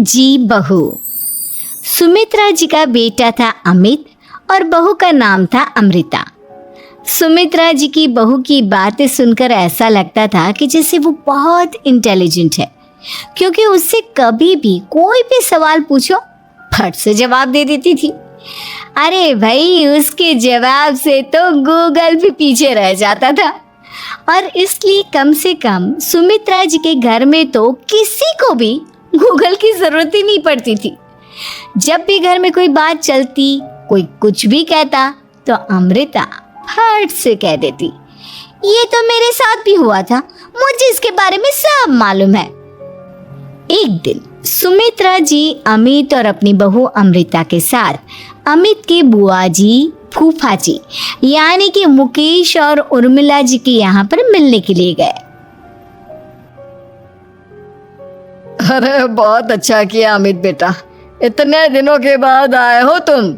जी बहू। सुमित्रा जी का बेटा था अमित और बहू का नाम था अमृता। सुमित्रा जी की बहू की बातें सुनकर ऐसा लगता था कि जैसे वो बहुत इंटेलिजेंट है, क्योंकि उससे कभी भी कोई भी सवाल पूछो फट से जवाब दे देती थी। अरे भाई, उसके जवाब से तो गूगल भी पीछे रह जाता था। और इसलिए कम से कम सुमित्रा जी के घर में तो किसी को भी गूगल की जरूरत ही नहीं पड़ती थी। जब भी घर में कोई बात चलती, कोई कुछ भी कहता, तो अमृता फट से कह देती, ये तो मेरे साथ भी हुआ था, मुझे इसके बारे में सब मालूम है। एक दिन सुमित्रा जी अमित और अपनी बहू अमृता के साथ अमित के बुआ जी, फूफा जी यानी कि मुकेश और उर्मिला जी के यहाँ पर मिलने के लिए गए। अरे बहुत अच्छा किया अमित बेटा, इतने दिनों के बाद आए हो तुम।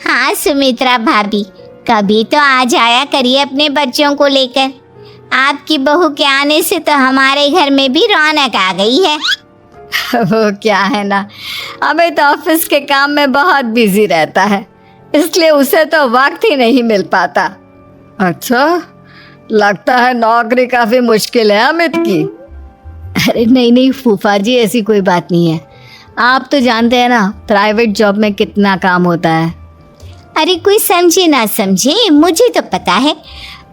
हाँ सुमित्रा भाभी, कभी तो आ जाया करिए अपने बच्चों को लेकर। आपकी बहू के आने से तो हमारे घर में भी रौनक आ गई है। वो क्या है ना, अमित ऑफिस के काम में बहुत बिजी रहता है, इसलिए उसे तो वक्त ही नहीं मिल पाता। अच्छा, लगता है नौकरी काफी मुश्किल है अमित की। अरे नहीं नहीं फूफा जी, ऐसी कोई बात नहीं है। आप तो जानते हैं ना प्राइवेट जॉब में कितना काम होता है। अरे कोई समझे ना समझे, मुझे तो पता है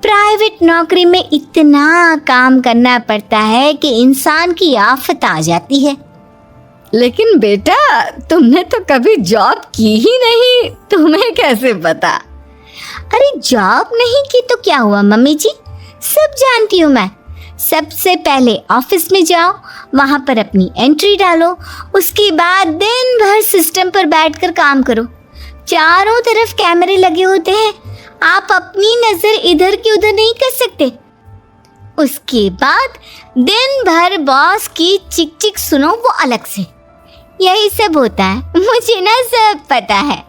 प्राइवेट नौकरी में इतना काम करना पड़ता है कि इंसान की आफत आ जाती है। लेकिन बेटा, तुमने तो कभी जॉब की ही नहीं, तुम्हें कैसे पता? अरे जॉब नहीं की तो क्या हुआ मम्मी जी, सब जानती हूँ मैं। सबसे पहले ऑफिस में जाओ, वहाँ पर अपनी एंट्री डालो, उसके बाद दिन भर सिस्टम पर बैठकर काम करो। चारों तरफ कैमरे लगे होते हैं, आप अपनी नजर इधर की उधर नहीं कर सकते। उसके बाद दिन भर बॉस की चिक चिक सुनो, वो अलग से। यही सब होता है, मुझे ना सब पता है।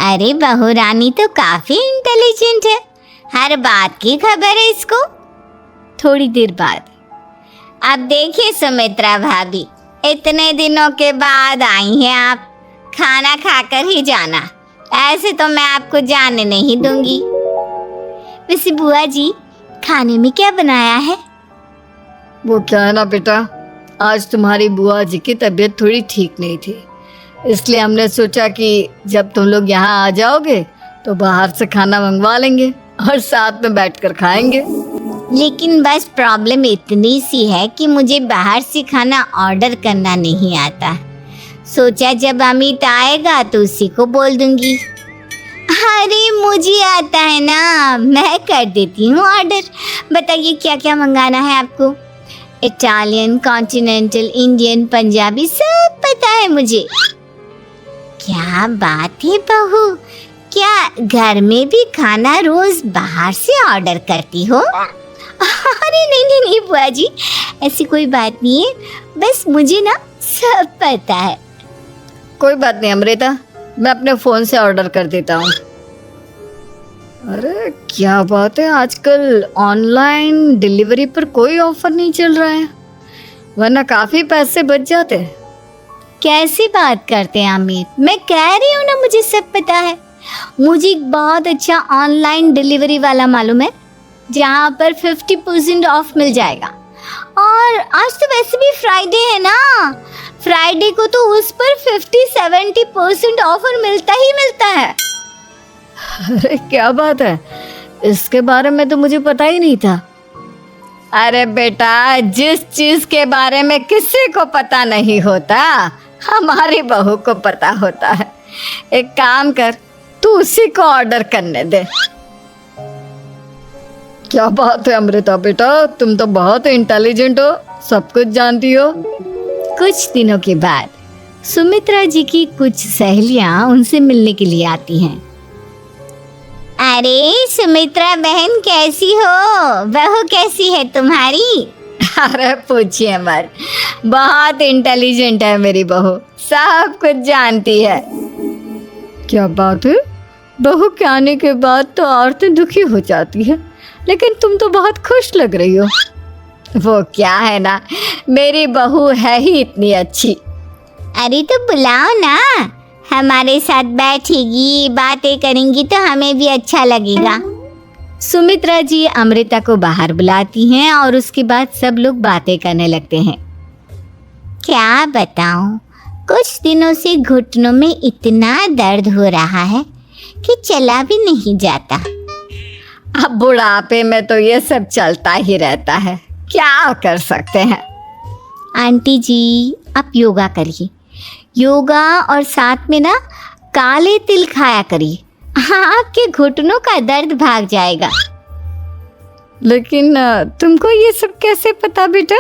अरे बहू रानी तो काफी इंटेलिजेंट है, हर बात की खबर है इसको। थोड़ी देर बाद, अब देखिए सुमित्रा भाभी, इतने दिनों के बाद आई हैं आप, खाना खाकर ही जाना, ऐसे तो मैं आपको जाने नहीं दूंगी। वैसे बुआ जी, खाने में क्या बनाया है? वो क्या है ना बेटा, आज तुम्हारी बुआ जी की तबीयत थोड़ी ठीक नहीं थी, इसलिए हमने सोचा कि जब तुम लोग यहाँ आ जाओगे तो बाहर से खाना मंगवा लेंगे और साथ में बैठकर खाएंगे। लेकिन बस प्रॉब्लम इतनी सी है कि मुझे बाहर से खाना ऑर्डर करना नहीं आता। सोचा जब अमित आएगा तो उसी को बोल दूंगी। अरे मुझे आता है ना, मैं कर देती हूँ ऑर्डर। बताइए क्या क्या मंगाना है आपको? इटालियन, कॉन्टिनेंटल, इंडियन, पंजाबी, सब पता है मुझे। क्या बात है बहू, क्या घर में भी खाना रोज बाहर से ऑर्डर करती हो? अरे नहीं नहीं नहीं बुआ जी, ऐसी कोई बात नहीं है, बस मुझे ना सब पता है। कोई बात नहीं अमृता, मैं अपने फ़ोन से ऑर्डर कर देता हूँ। अरे क्या बात है, आजकल ऑनलाइन डिलीवरी पर कोई ऑफर नहीं चल रहा है, वरना काफ़ी पैसे बच जाते। कैसी बात करते हैं अमित, मैं कह रही हूँ ना मुझे सब पता है। मुझे एक बहुत अच्छा ऑनलाइन डिलीवरी वाला मालूम है, जहाँ पर 50% ऑफ मिल जाएगा। और आज तो वैसे भी फ्राइडे है ना, फ्राइडे को तो उस पर 50-70% ऑफर मिलता ही मिलता है। अरे क्या बात है, इसके बारे में तो मुझे पता ही नहीं था। अरे बेटा, जिस चीज के बारे में किसी को पता नहीं होता, हमारी बहू को पता होता है। एक काम कर, तू उसी को ऑर्डर करने दे। क्या बात है अमृता बेटा, तुम तो बहुत इंटेलिजेंट हो, सब कुछ जानती हो। कुछ दिनों के बाद सुमित्रा जी की कुछ सहेलियां उनसे मिलने के लिए आती हैं। अरे सुमित्रा बहन कैसी हो, बहू कैसी है तुम्हारी? अरे पूछिए मत, बहुत इंटेलिजेंट है मेरी बहू, सब कुछ जानती है। क्या बात है, बहू के आने के बाद तो औरतें दुखी हो जाती है, लेकिन तुम तो बहुत खुश लग रही हो। वो क्या है ना, मेरी बहू है ही इतनी अच्छी। अरे तो बुलाओ ना, हमारे साथ बैठेगी, बातें करेंगी तो हमें भी अच्छा लगेगा। सुमित्रा जी अमृता को बाहर बुलाती हैं और उसके बाद सब लोग बातें करने लगते हैं। क्या बताऊं, कुछ दिनों से घुटनों में इतना दर्द हो रहा है कि चला भी नहीं जाता। अब बुढ़ापे में तो ये सब चलता ही रहता है, क्या कर सकते हैं। आंटी जी, आप योगा करिए, योगा और साथ में ना काले तिल खाया करिए, आपके घुटनों का दर्द भाग जाएगा। लेकिन तुमको ये सब कैसे पता बेटा?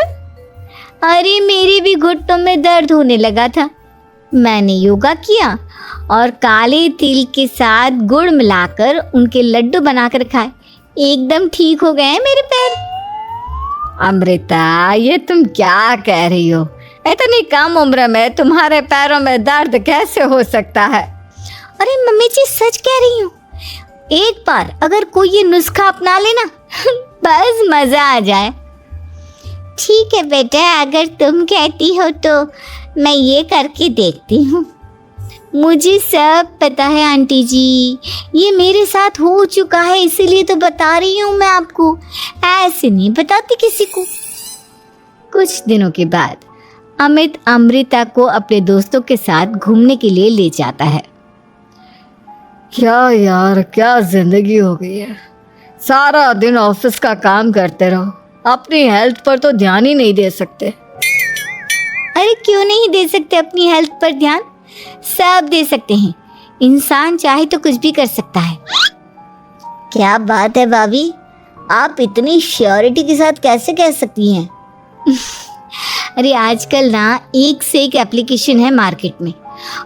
अरे मेरे भी घुटनों में दर्द होने लगा था, मैंने योगा किया और काले तिल के साथ गुड़ मिलाकर उनके लड्डू बनाकर खाए, एकदम ठीक हो गए हैं मेरे पैर। अमृता, ये तुम क्या कह रही हो? इतनी कम उम्र में तुम्हारे पैरों में दर्द कैसे हो सकता है? अरे मम्मी जी, सच कह रही हूँ, एक बार अगर कोई ये नुस्खा अपना लेना बस मजा आ जाए। ठीक है बेटा, अगर तुम कहती हो तो मैं ये करके देखती हूँ। मुझे सब पता है आंटी जी, ये मेरे साथ हो चुका है, इसीलिए तो बता रही हूँ मैं आपको, ऐसे नहीं बताती किसी को। कुछ दिनों के बाद अमित अमृता को अपने दोस्तों के साथ घूमने के लिए ले जाता है। क्या यार, क्या जिंदगी हो गई है, सारा दिन ऑफिस का काम करते रहो, अपनी हेल्थ पर तो ध्यान ही नहीं दे सकते। अरे क्यों नहीं दे सकते अपनी हेल्थ पर ध्यान, सब दे सकते हैं, इंसान चाहे तो कुछ भी कर सकता है। क्या बात है भाभी, आप इतनी श्योरिटी के साथ कैसे कह सकती हैं? अरे आजकल ना एक से एक एप्लीकेशन है मार्केट में,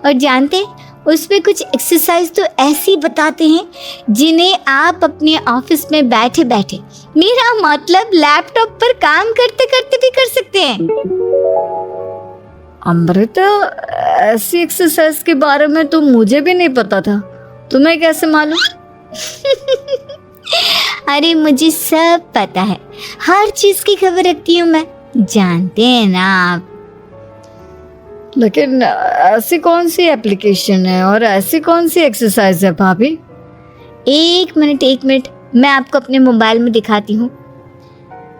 और जानते उसमें कुछ एक्सरसाइज तो ऐसी बताते हैं जिन्हें आप अपने ऑफिस में बैठे बैठे, मेरा मतलब लैपटॉप पर काम करते करते भी कर सकते हैं। अमृता, ऐसी एक्सरसाइज के बारे में तो मुझे भी नहीं पता था, तुम्हें कैसे मालूम? अरे मुझे सब पता है, हर चीज की खबर रखती हूँ मैं, जानते हैं ना आप। लेकिन ऐसी कौन सी एप्लीकेशन है और ऐसी कौन सी एक्सरसाइज है भाभी? एक मिनट, मैं आपको अपने मोबाइल में दिखाती हूँ।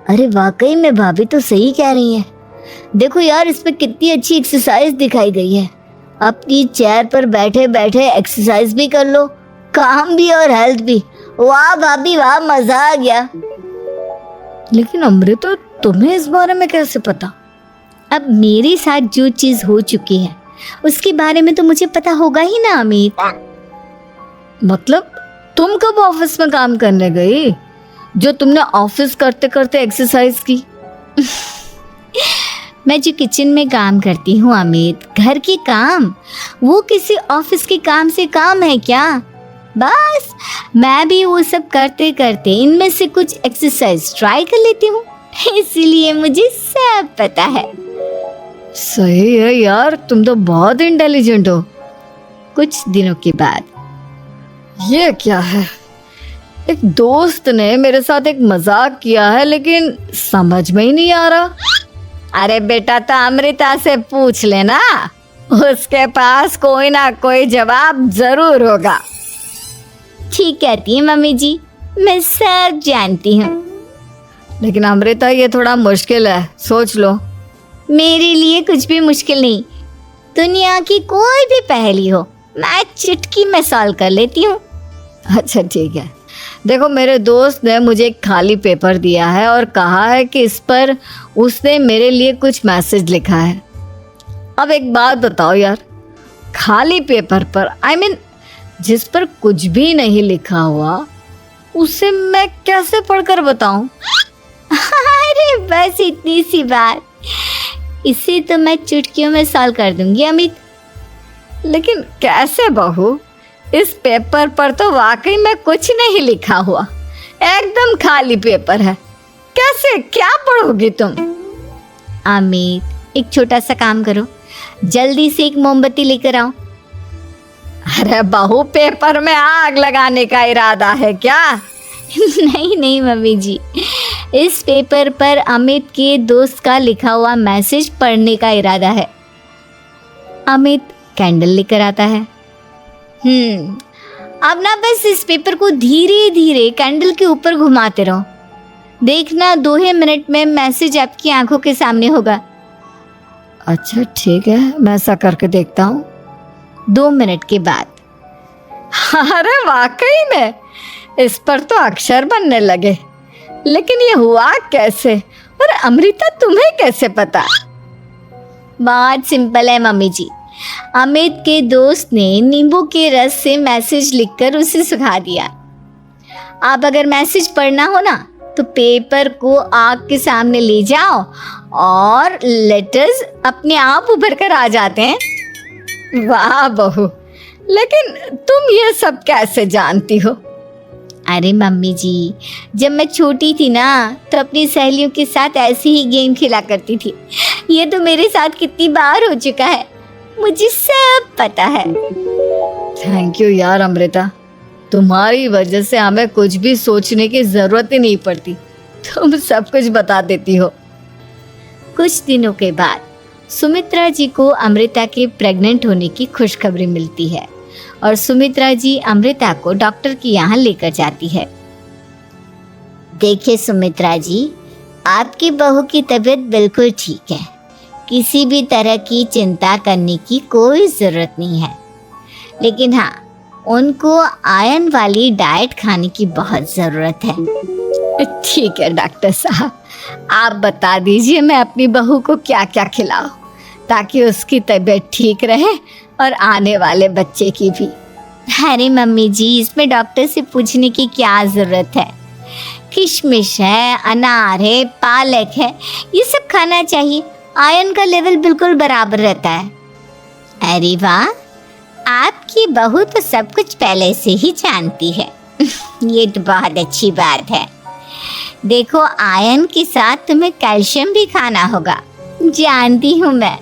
अरे वाकई में भाभी तो सही कह रही हैं, देखो यार, इस पे कितनी अच्छी एक्सरसाइज दिखाई गई है। अपनी चेयर पर बैठे बैठे एक्सरसाइज भी कर लो, काम भी और हेल्थ भी। वाह भाभी वाह, मजा आ गया। लेकिन अमृता, तुम्हें इस बारे में कैसे पता? अब मेरे साथ जो चीज हो चुकी है उसके बारे में तो मुझे पता होगा ही ना अमित। मतलब तुम कब ऑफिस में काम करने गई जो तुमने ऑफिस करते करते एक्सरसाइज की? मैं जो किचन में काम करती हूँ अमित, घर के काम, वो किसी ऑफिस के काम से काम है क्या? बस मैं भी वो सब करते करते इनमें से कुछ एक्सरसाइज ट्राई कर लेती हूँ, इसीलिए मुझे सब पता है। सही है यार, तुम तो बहुत इंटेलिजेंट हो। कुछ दिनों के बाद, ये क्या है, एक दोस्त ने मेरे साथ एक मजाक किया है लेकिन समझ में ही नहीं आ रहा। अरे बेटा, तो अमृता से पूछ लेना, उसके पास कोई ना कोई जवाब जरूर होगा। ठीक कहती है मम्मी जी, मैं सब जानती हूँ। लेकिन अमृता, ये थोड़ा मुश्किल है, सोच लो। मेरे लिए कुछ भी मुश्किल नहीं, दुनिया की कोई भी पहेली हो मैं चुटकी में सॉल्व कर लेती हूँ। अच्छा ठीक है, देखो मेरे दोस्त ने मुझे एक खाली पेपर दिया है और कहा है कि इस पर उसने मेरे लिए कुछ मैसेज लिखा है। अब एक बात बताओ यार, खाली पेपर पर, आई मीन जिस पर कुछ भी नहीं लिखा हुआ, उसे मैं कैसे पढ़कर बताऊं? अरे बस इतनी सी बात, इसे तो मैं चुटकियों में सॉल्व कर दूंगी अमित। लेकिन कैसे बहू, इस पेपर पर तो वाकई में कुछ नहीं लिखा हुआ, एकदम खाली पेपर है, कैसे, क्या पढ़ोगी तुम? अमित, एक छोटा सा काम करो, जल्दी से एक मोमबत्ती लेकर आओ। अरे बहू, पेपर में आग लगाने का इरादा है क्या? नहीं नहीं मम्मी जी, इस पेपर पर अमित के दोस्त का लिखा हुआ मैसेज पढ़ने का इरादा है। अमित कैंडल लेकर आता है। अब ना बस इस पेपर को धीरे धीरे कैंडल के ऊपर घुमाते रहो, देखना 2 मिनट में मैसेज आपकी आंखों के सामने होगा। अच्छा ठीक है, मैं ऐसा करके देखता हूँ। 2 मिनट के बाद। अरे वाकई में इस पर तो अक्षर बनने लगे, लेकिन ये हुआ कैसे? और अमृता तुम्हें कैसे पता? बहुत सिंपल है मम्मी जी। अमित के दोस्त ने नींबू के रस से मैसेज लिखकर उसे सुखा दिया। आप अगर मैसेज पढ़ना हो ना तो पेपर को आग के सामने ले जाओ और लेटर्स अपने आप उभर कर आ जाते हैं। वाह बहू, लेकिन तुम ये सब कैसे जानती हो? अरे मम्मी जी, जब मैं छोटी थी ना तो अपनी सहेलियों के साथ ऐसे ही गेम खेला करती थी। ये तो मेरे साथ कितनी बार हो चुका है, मुझे सब पता है। थैंक यू यार अमृता, तुम्हारी वजह से हमें कुछ भी सोचने की जरूरत ही नहीं पड़ती, तुम सब कुछ बता देती हो। कुछ दिनों के बाद सुमित्रा जी को अमृता के प्रेग्नेंट होने की खुशखबरी मिलती है और सुमित्रा जी अमृता को डॉक्टर के यहाँ लेकर जाती है। देखिए सुमित्रा जी, आपकी बहू की तबीयत बिल्कुल ठीक है, किसी भी तरह की चिंता करने की कोई ज़रूरत नहीं है। लेकिन हाँ, उनको आयरन वाली डाइट खाने की बहुत ज़रूरत है। ठीक है डॉक्टर साहब, आप बता दीजिए मैं अपनी बहू को क्या क्या खिलाऊं ताकि उसकी तबीयत ठीक रहे और आने वाले बच्चे की भी। अरे मम्मी जी, इसमें डॉक्टर से पूछने की क्या ज़रूरत है। किशमिश है, अनार है, पालक है, ये सब खाना चाहिए। आयरन का लेवल बिल्कुल बराबर रहता है। अरे वाह, आपकी बहू तो सब कुछ पहले से ही जानती है। ये तो बहुत अच्छी बात है। देखो, आयरन के साथ तुम्हें कैल्शियम भी खाना होगा। जानती हूँ मैं,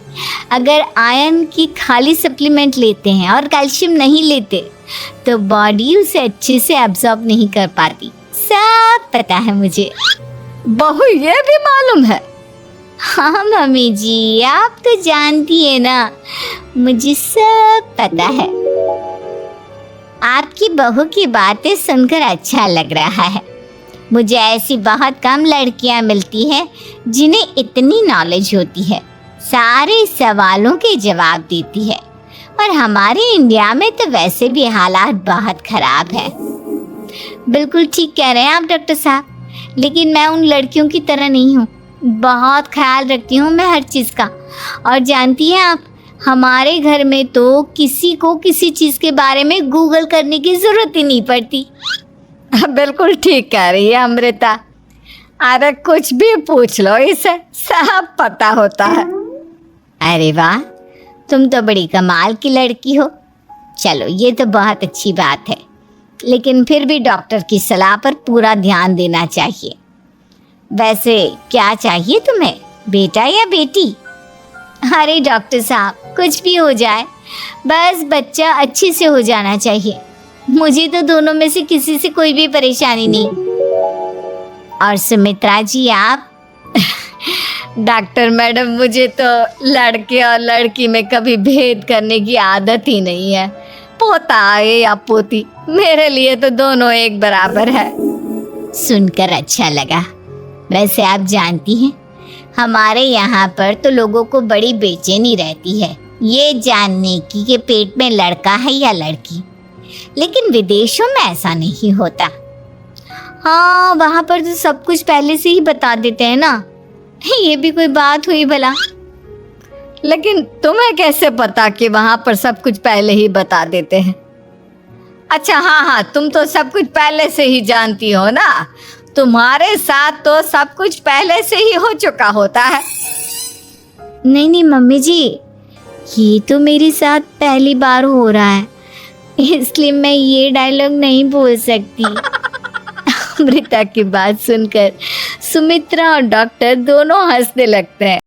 अगर आयरन की खाली सप्लीमेंट लेते हैं और कैल्शियम नहीं लेते तो बॉडी उसे अच्छे से एब्जॉर्ब नहीं कर पाती। सब पता है मुझे। बहू ये भी मालूम है? हाँ मम्मी जी, आप तो जानती है ना, मुझे सब पता है। आपकी बहू की बातें सुनकर अच्छा लग रहा है। मुझे ऐसी बहुत कम लड़कियां मिलती हैं जिन्हें इतनी नॉलेज होती है, सारे सवालों के जवाब देती है। और हमारे इंडिया में तो वैसे भी हालात बहुत ख़राब है। बिल्कुल ठीक कह रहे हैं आप डॉक्टर साहब, लेकिन मैं उन लड़कियों की तरह नहीं हूँ। बहुत ख्याल रखती हूँ मैं हर चीज़ का। और जानती हैं आप, हमारे घर में तो किसी को किसी चीज़ के बारे में गूगल करने की ज़रूरत ही नहीं पड़ती। बिल्कुल ठीक कह रही है अमृता। अरे कुछ भी पूछ लो, इसे सब पता होता है। अरे वाह, तुम तो बड़ी कमाल की लड़की हो। चलो, ये तो बहुत अच्छी बात है, लेकिन फिर भी डॉक्टर की सलाह पर पूरा ध्यान देना चाहिए। वैसे क्या चाहिए तुम्हें, बेटा या बेटी? अरे डॉक्टर साहब, कुछ भी हो जाए, बस बच्चा अच्छे से हो जाना चाहिए। मुझे तो दोनों में से किसी से कोई भी परेशानी नहीं। और सुमित्रा जी आप? डॉक्टर मैडम, मुझे तो लड़के और लड़की में कभी भेद करने की आदत ही नहीं है। पोता है या पोती, मेरे लिए तो दोनों एक बराबर है। सुनकर अच्छा लगा। वैसे आप जानती हैं, हमारे यहाँ पर तो लोगों को बड़ी बेचैनी रहती है ये जानने की कि पेट में लड़का है या लड़की। लेकिन विदेशों में ऐसा नहीं होता। हाँ, वहाँ पर तो सब कुछ पहले से ही बता देते हैं ना। ये भी कोई बात हुई भला? लेकिन तुम्हें कैसे पता कि वहाँ पर सब कुछ पहले ही बता देते हैं? अच्छा हाँ, तुम तो सब कुछ पहले से ही जानती हो ना। तुम्हारे साथ तो सब कुछ पहले से ही हो चुका होता है। नहीं मम्मी जी, ये तो मेरे साथ पहली बार हो रहा है, इसलिए मैं ये डायलॉग नहीं बोल सकती। अमृता की बात सुनकर सुमित्रा और डॉक्टर दोनों हंसने लगते हैं।